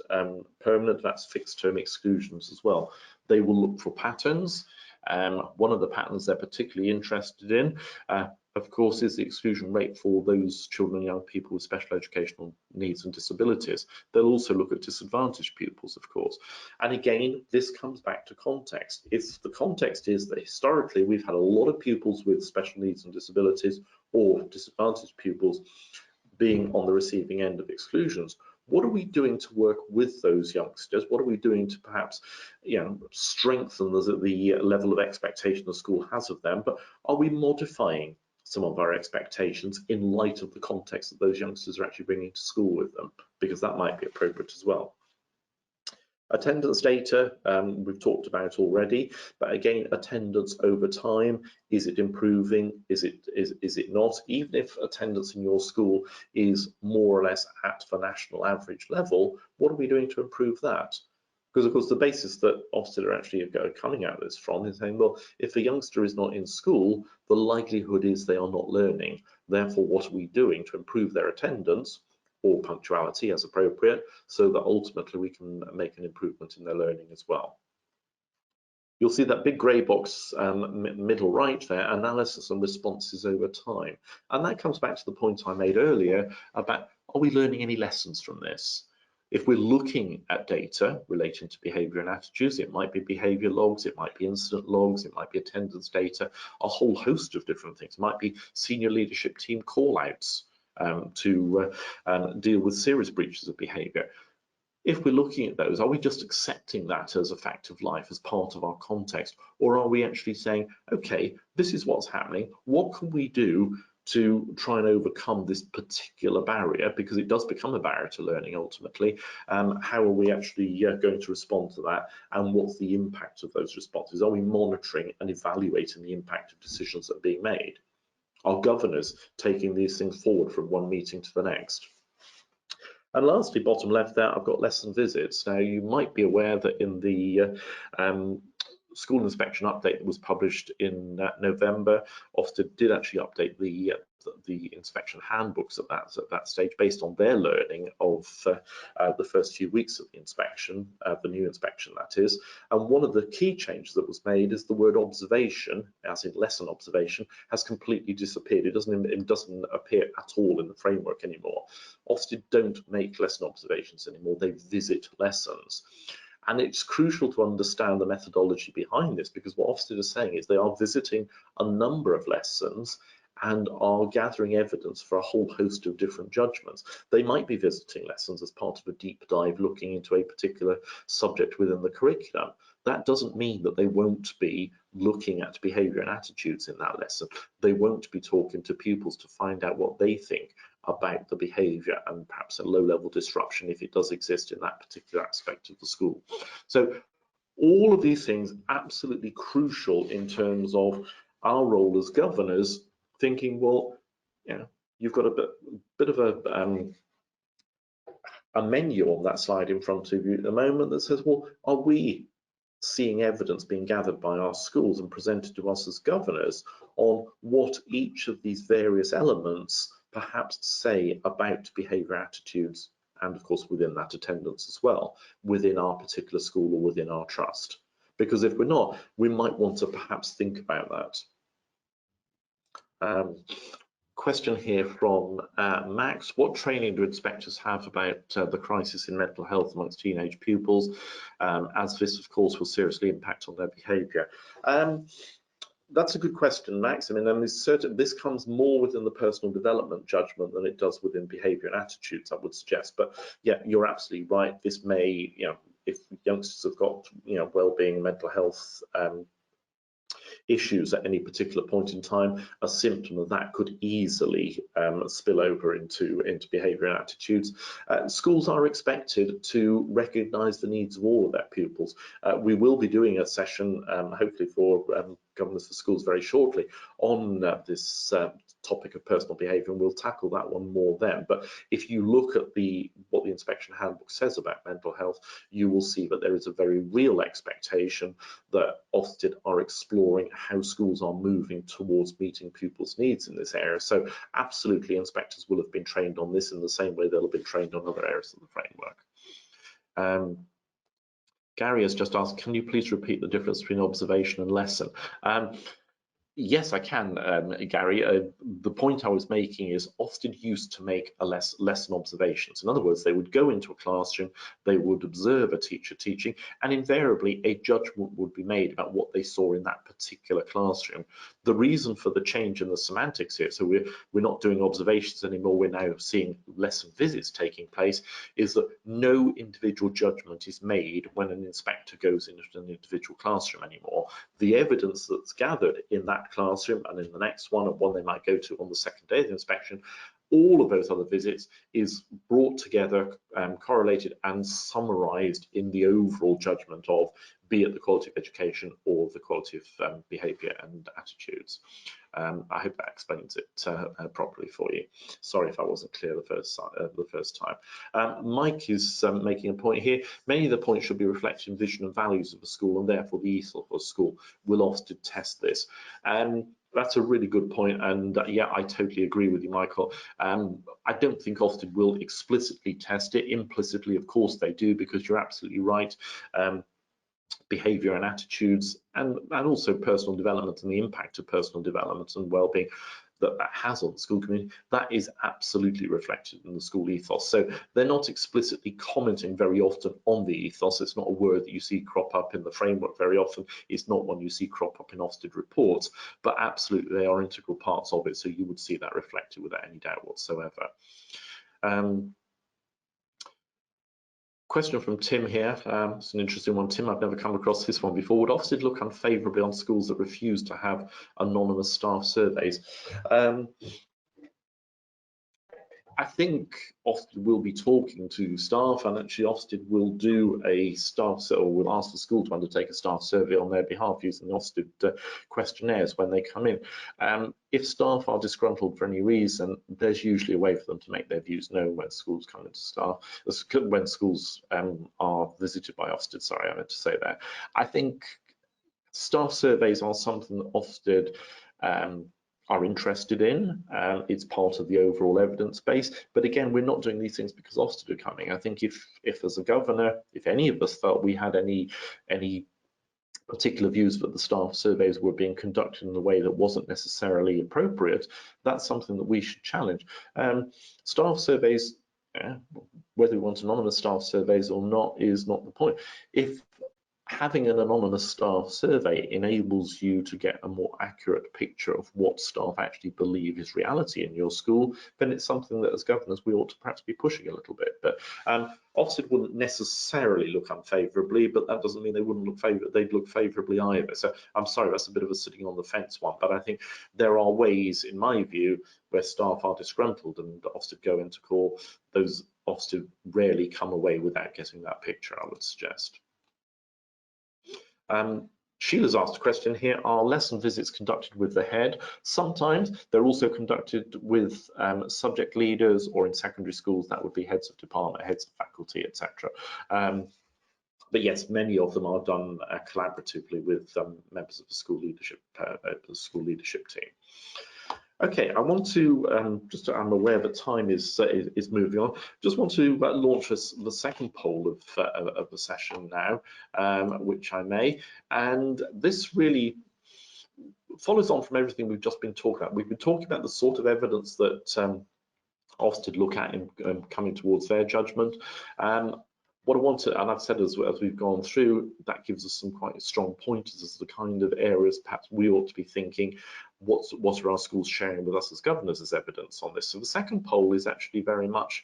permanent, that's fixed-term exclusions as well. They will look for patterns. One of the patterns they're particularly interested in, of course, is the exclusion rate for those children and young people with special educational needs and disabilities. They'll also look at disadvantaged pupils, of course. And again, this comes back to context. If the context is that historically we've had a lot of pupils with special needs and disabilities or disadvantaged pupils being on the receiving end of exclusions, what are we doing to work with those youngsters? What are we doing to perhaps, strengthen the level of expectation the school has of them? But are we modifying some of our expectations in light of the context that those youngsters are actually bringing to school with them? Because that might be appropriate as well. Attendance data, we've talked about already, but again, attendance over time, is it improving? Is it not? Even if attendance in your school is more or less at the national average level, what are we doing to improve that? Because of course the basis that Ofsted are actually coming at this from is saying, well, if a youngster is not in school, the likelihood is they are not learning. Therefore, what are we doing to improve their attendance or punctuality as appropriate, so that ultimately we can make an improvement in their learning as well? You'll see that big grey box middle right there, analysis and responses over time. And that comes back to the point I made earlier about, are we learning any lessons from this? If we're looking at data relating to behaviour and attitudes, it might be behaviour logs, it might be incident logs, it might be attendance data, a whole host of different things. It might be senior leadership team call-outs to deal with serious breaches of behaviour. If we're looking at those, are we just accepting that as a fact of life, as part of our context? Or are we actually saying, okay, this is what's happening, what can we do to try and overcome this particular barrier, because it does become a barrier to learning ultimately. How are we actually going to respond to that, and what's the impact of those responses? Are we monitoring and evaluating the impact of decisions that are being made? Are governors taking these things forward from one meeting to the next? And lastly, bottom left there, I've got lesson visits. Now, you might be aware that in the school inspection update that was published in November, Ofsted did actually update the inspection handbooks at that stage based on their learning of the first few weeks of the inspection, the new inspection that is. And one of the key changes that was made is the word observation, as in lesson observation, has completely disappeared. It doesn't appear at all in the framework anymore. Ofsted don't make lesson observations anymore, they visit lessons. And it's crucial to understand the methodology behind this, because what Ofsted is saying is they are visiting a number of lessons and are gathering evidence for a whole host of different judgments. They might be visiting lessons as part of a deep dive looking into a particular subject within the curriculum. That doesn't mean that they won't be looking at behaviour and attitudes in that lesson. They won't be talking to pupils to find out what they think about the behaviour and perhaps a low-level disruption if it does exist in that particular aspect of the school. So all of these things absolutely crucial in terms of our role as governors, thinking, well, you know, you've got a bit of a menu on that slide in front of you at the moment that says, well, are we seeing evidence being gathered by our schools and presented to us as governors on what each of these various elements perhaps say about behaviour, attitudes, and of course within that attendance as well, within our particular school or within our trust? Because if we're not, we might want to perhaps think about that. Question here from Max. What training do inspectors have about the crisis in mental health amongst teenage pupils, as this of course will seriously impact on their behaviour? That's a good question, Max. I mean, this comes more within the personal development judgment than it does within behaviour and attitudes, I would suggest. But yeah, you're absolutely right. This may, you know, if youngsters have got, you know, well-being, mental health issues at any particular point in time, a symptom of that could easily spill over into behaviour and attitudes. Schools are expected to recognise the needs of all of their pupils. We will be doing a session, hopefully for governors for schools very shortly, on this topic of personal behaviour, and we'll tackle that one more then. But if you look at what the Inspection Handbook says about mental health, you will see that there is a very real expectation that Ofsted are exploring how schools are moving towards meeting pupils' needs in this area. So absolutely, inspectors will have been trained on this in the same way they'll have been trained on other areas of the framework. Gary has just asked, can you please repeat the difference between observation and lesson? Yes, I can, Gary. The point I was making is Ofsted used to make lesson observations. In other words, they would go into a classroom, they would observe a teacher teaching, and invariably a judgment would be made about what they saw in that particular classroom. The reason for the change in the semantics here, so we're not doing observations anymore, we're now seeing lesson visits taking place, is that no individual judgment is made when an inspector goes into an individual classroom anymore. The evidence that's gathered in that classroom and in the next one, and one they might go to on the second day of the inspection, all of those other visits is brought together, correlated and summarised in the overall judgment of, be it the quality of education or the quality of behaviour and attitudes. I hope that explains it properly for you. Sorry if I wasn't clear the first time. Mike is making a point here. Many of the points should be reflected in vision and values of a school, and therefore the ethos of a school will often test this. That's a really good point, and yeah, I totally agree with you, Michael. I don't think Ofsted will explicitly test it. Implicitly, of course, they do, because you're absolutely right. behaviour and attitudes, and also personal development and the impact of personal development and well-being that has on the school community, that is absolutely reflected in the school ethos. So they're not explicitly commenting very often on the ethos. It's not a word that you see crop up in the framework very often. It's not one you see crop up in Ofsted reports, but absolutely they are integral parts of it. So you would see that reflected without any doubt whatsoever. Question from Tim here. It's an interesting one. Tim, I've never come across this one before. Would Ofsted look unfavourably on schools that refuse to have anonymous staff surveys? I think Ofsted will be talking to staff, and actually Ofsted will do a staff, or will ask the school to undertake a staff survey on their behalf using the Ofsted questionnaires when they come in. If staff are disgruntled for any reason, there's usually a way for them to make their views known when schools come into staff, when schools are visited by Ofsted. Sorry, I meant to say that. I think staff surveys are something that Ofsted are interested in. It's part of the overall evidence base. But again, we're not doing these things because Ofsted are coming. I think if as a governor, if any of us felt we had any particular views that the staff surveys were being conducted in a way that wasn't necessarily appropriate, that's something that we should challenge. Staff surveys, whether we want anonymous staff surveys or not, is not the point. If having an anonymous staff survey enables you to get a more accurate picture of what staff actually believe is reality in your school, then it's something that as governors we ought to perhaps be pushing a little bit. But Ofsted wouldn't necessarily look unfavourably, but that doesn't mean they wouldn't look they'd look favourably either. So I'm sorry, that's a bit of a sitting on the fence one, but I think there are ways, in my view, where staff are disgruntled and Ofsted go into court. Those Ofsted rarely come away without getting that picture, I would suggest. Sheila's asked a question here, are lesson visits conducted with the head? Sometimes they're also conducted with subject leaders, or in secondary schools that would be heads of department, heads of faculty, etc. But yes, many of them are done collaboratively with members of the school leadership team. Okay, I want to I'm aware that time is moving on. Just want to launch the second poll of the session now, which I may, and this really follows on from everything we've just been talking about. We've been talking about the sort of evidence that Ofsted look at in coming towards their judgment. What I want to, and I've said as we've gone through, that gives us some quite strong pointers as the kind of areas perhaps we ought to be thinking, what are our schools sharing with us as governors as evidence on this. So the second poll is actually very much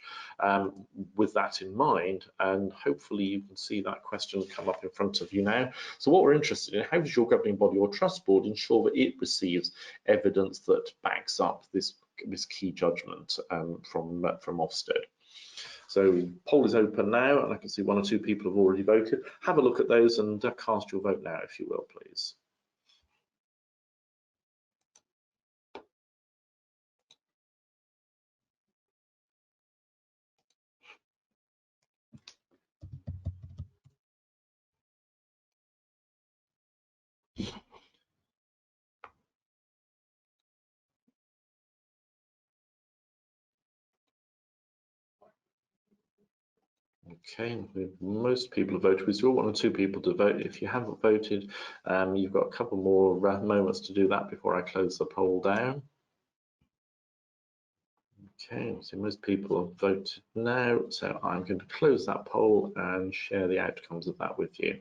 with that in mind, and hopefully you can see that question come up in front of you now. So what we're interested in, how does your governing body or trust board ensure that it receives evidence that backs up this key judgment from Ofsted? So poll is open now, and I can see one or two people have already voted. Have a look at those and cast your vote now, if you will, please. Okay, most people have voted. We still want 1 or 2 people to vote. If you haven't voted, you've got a couple more moments to do that before I close the poll down. Okay, so most people have voted now, so I'm going to close that poll and share the outcomes of that with you.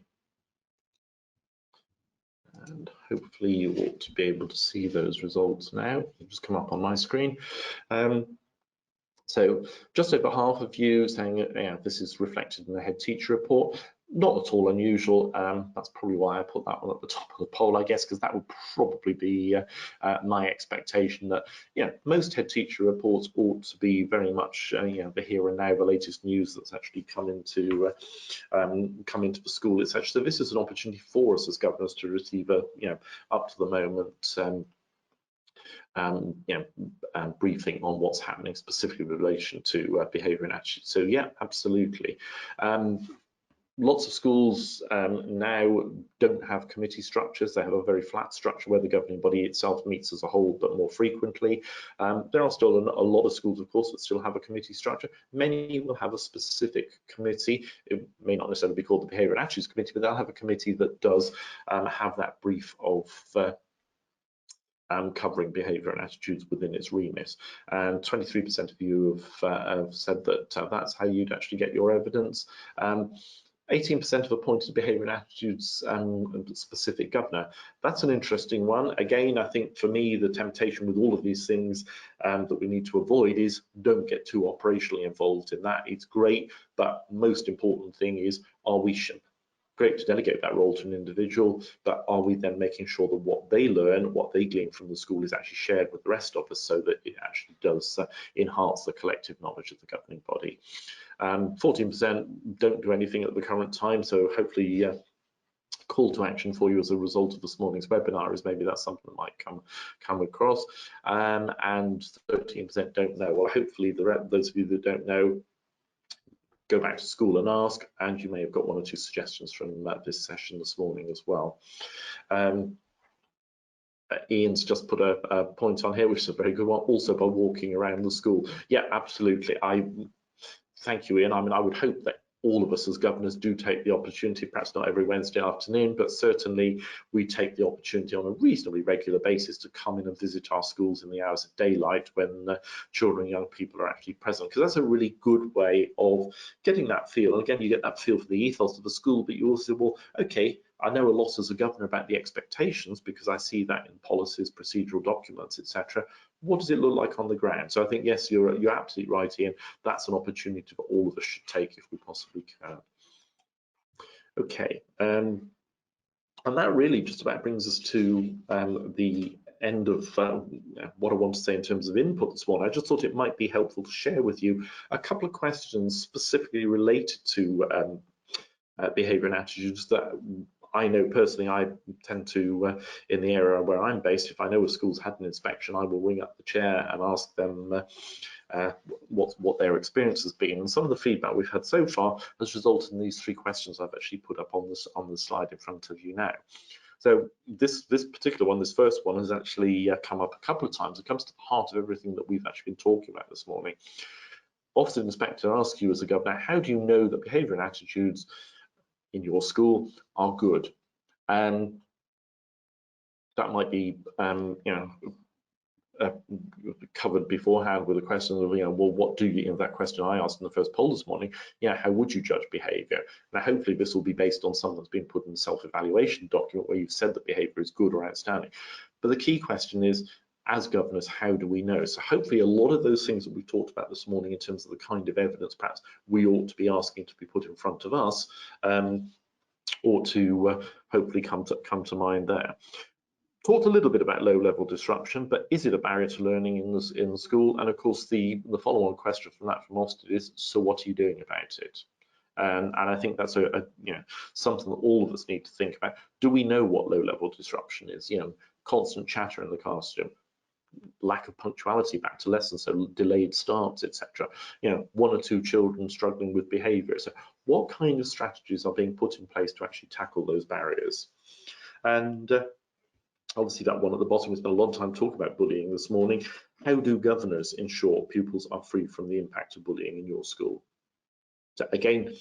And hopefully you ought to be able to see those results now. They'll just come up on my screen. So just over half of you saying, yeah, this is reflected in the head teacher report. Not at all unusual. That's probably why I put that one at the top of the poll, I guess, because that would probably be my expectation that, most head teacher reports ought to be very much, the here and now, the latest news that's actually come into the school, etc. So this is an opportunity for us as governors to receive a, up to the moment, briefing on what's happening specifically in relation to behaviour and attitude. So yeah, absolutely. Lots of schools now don't have committee structures. They have a very flat structure where the governing body itself meets as a whole, but more frequently. There are still a lot of schools, of course, that still have a committee structure. Many will have a specific committee. It may not necessarily be called the Behaviour and Attitudes Committee, but they'll have a committee that does have that brief of covering behaviour and attitudes within its remit. And 23% of you have said that that's how you'd actually get your evidence. 18% have appointed behaviour and attitudes specific governor. That's an interesting one. Again, I think for me, the temptation with all of these things that we need to avoid is don't get too operationally involved in that. It's great, but most important thing is, are we great to delegate that role to an individual, but are we then making sure that what they learn, what they glean from the school is actually shared with the rest of us so that it actually does enhance the collective knowledge of the governing body. 14% don't do anything at the current time, so hopefully call to action for you as a result of this morning's webinar is maybe that's something that might come across, and 13% don't know. Well, hopefully those of you that don't know, go back to school and ask, and you may have got one or two suggestions from this session this morning as well. Ian's just put a point on here, which is a very good one, also by walking around the school. Yeah, absolutely. Thank you, Ian. I mean, I would hope that all of us as governors do take the opportunity, perhaps not every Wednesday afternoon, but certainly we take the opportunity on a reasonably regular basis to come in and visit our schools in the hours of daylight when children and young people are actually present, because that's a really good way of getting that feel. And again, you get that feel for the ethos of the school, but you also, well, okay, I know a lot as a governor about the expectations because I see that in policies, procedural documents, etc. What does it look like on the ground? So I think, yes, you're absolutely right, Ian. That's an opportunity that all of us should take if we possibly can. Okay, and that really just about brings us to the end of what I want to say in terms of input this morning. I just thought it might be helpful to share with you a couple of questions specifically related to behaviour and attitudes that I know personally I tend to, in the area where I'm based, if I know a school's had an inspection, I will ring up the chair and ask them what their experience has been. And some of the feedback we've had so far has resulted in these three questions I've actually put up on the slide in front of you now. So this particular one, this first one, has actually come up a couple of times. It comes to the heart of everything that we've actually been talking about this morning. Ofsted inspector asks you as a governor, how do you know that behaviour and attitudes in your school are good? And that might be covered beforehand with a question of, well, what do you, that question I asked in the first poll this morning, how would you judge behaviour? Now, hopefully this will be based on something that's been put in the self-evaluation document where you've said that behaviour is good or outstanding. But the key question is, as governors, how do we know? So hopefully a lot of those things that we talked about this morning in terms of the kind of evidence perhaps we ought to be asking to be put in front of us ought to hopefully come to mind there. Talked a little bit about low-level disruption, but is it a barrier to learning in the school? And of course, the follow-on question from Ofsted is, so what are you doing about it? And I think that's something that all of us need to think about. Do we know what low-level disruption is? Constant chatter in the classroom, lack of punctuality back to lessons, so delayed starts, etc. One or two children struggling with behaviour. So what kind of strategies are being put in place to actually tackle those barriers? And obviously that one at the bottom, we spent a lot of time talking about bullying this morning. How do governors ensure pupils are free from the impact of bullying in your school? So again,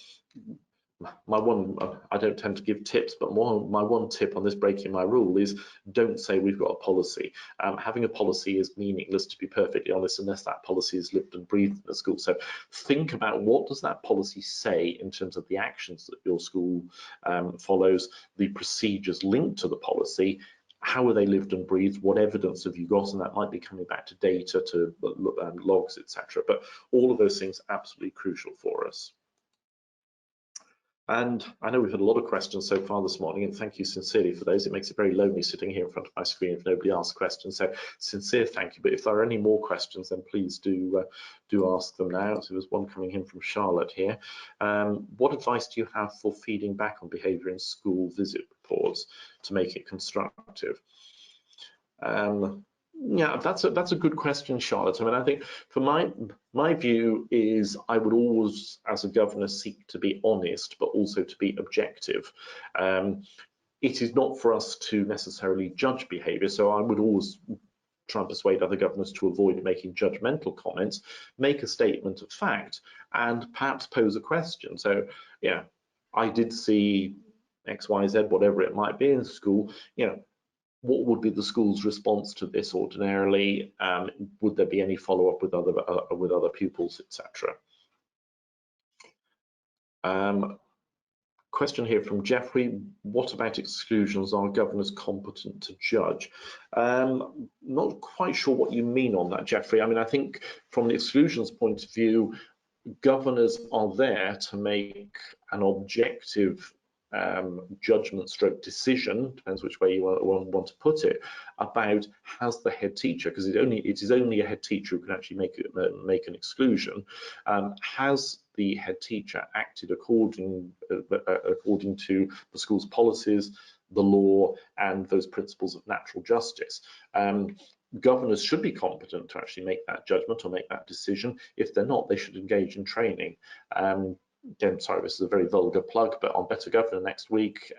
my one, I don't tend to give tips, but my one tip on this breaking my rule is don't say we've got a policy. Having a policy is meaningless, to be perfectly honest, unless that policy is lived and breathed in the school. So think about what does that policy say in terms of the actions that your school follows, the procedures linked to the policy. How are they lived and breathed? What evidence have you got? And that might be coming back to data, to logs, etc. But all of those things are absolutely crucial for us. And I know we've had a lot of questions so far this morning, and thank you sincerely for those. It makes it very lonely sitting here in front of my screen if nobody asks questions. So sincere thank you. But if there are any more questions, then please do ask them now. So there's one coming in from Charlotte here. What advice do you have for feeding back on behaviour in school visit reports to make it constructive? Yeah, that's a good question, Charlotte. I mean, I think for my view is I would always, as a governor, seek to be honest, but also to be objective. It is not for us to necessarily judge behaviour, so I would always try and persuade other governors to avoid making judgmental comments, make a statement of fact, and perhaps pose a question. So, yeah, I did see X, Y, Z, whatever it might be in school. What would be the school's response to this ordinarily? Would there be any follow-up with other pupils, etc.? Question here from Jeffrey: what about exclusions? Are governors competent to judge? Not quite sure what you mean on that, Jeffrey. I mean, I think from the exclusions point of view, governors are there to make an objective judgment stroke decision, depends which way you want to put it, about has the head teacher, because it is only a head teacher who can actually make an exclusion, has the head teacher acted according to the school's policies, the law, and those principles of natural justice. Governors should be competent to actually make that judgment or make that decision. If they're not, they should engage in training. Again, sorry, this is a very vulgar plug, but on Better Governor next week,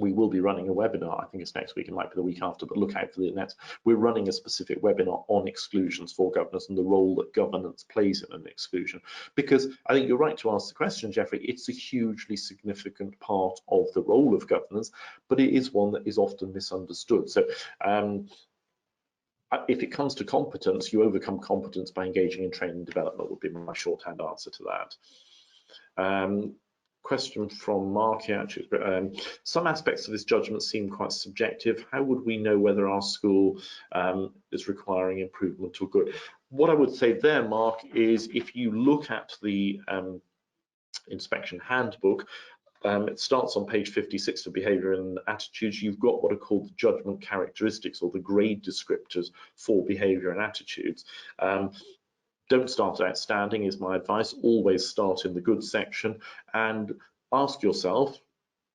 we will be running a webinar. I think it's next week, it might be the week after, but look out for the net. We're running a specific webinar on exclusions for governors and the role that governance plays in an exclusion. Because I think you're right to ask the question, Jeffrey, it's a hugely significant part of the role of governance, but it is one that is often misunderstood. So if it comes to competence, you overcome competence by engaging in training and development would be my shorthand answer to that. Question from Mark here, actually. Some aspects of this judgment seem quite subjective. How would we know whether our school is requiring improvement or good? What I would say there, Mark, is if you look at the Inspection Handbook, it starts on page 56 for Behaviour and Attitudes. You've got what are called the judgment characteristics, or the grade descriptors for behaviour and attitudes. Don't start at outstanding is my advice. Always start in the good section and ask yourself,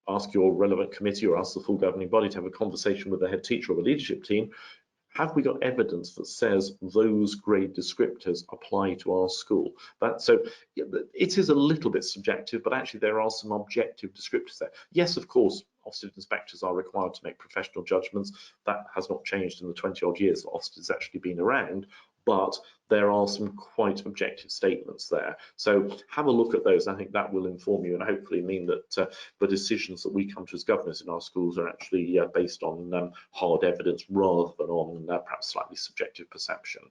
ask your relevant committee or ask the full governing body to have a conversation with the head teacher or the leadership team. Have we got evidence that says those grade descriptors apply to our school? So it is a little bit subjective, but actually there are some objective descriptors there. Yes, of course, Ofsted inspectors are required to make professional judgments. That has not changed in the 20 odd years that Ofsted's actually been around, but there are some quite objective statements there. So have a look at those. I think that will inform you and hopefully mean that the decisions that we come to as governors in our schools are actually based on hard evidence rather than on perhaps slightly subjective perception.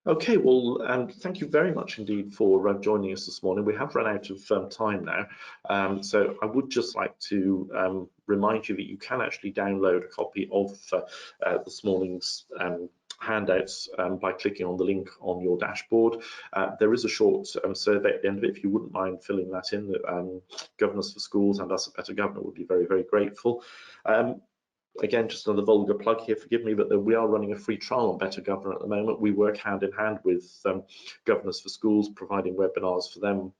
Okay, well, thank you very much indeed for joining us this morning. We have run out of time now, so I would just like to remind you that you can actually download a copy of this morning's handouts by clicking on the link on your dashboard. There is a short survey at the end of it. If you wouldn't mind filling that in, Governors for Schools and us at Better Governor would be very, very grateful. Again, just another vulgar plug here, forgive me, but we are running a free trial on Better Governor at the moment. We work hand in hand with Governors for Schools, providing webinars for them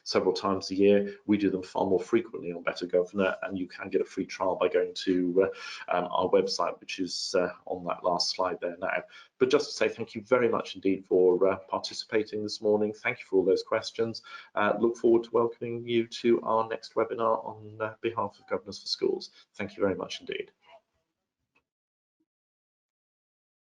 several times a year. We do them far more frequently on Better Governor, and you can get a free trial by going to our website, which is on that last slide there now. But just to say thank you very much indeed for participating this morning. Thank you for all those questions. Look forward to welcoming you to our next webinar on behalf of Governors for Schools. Thank you very much indeed.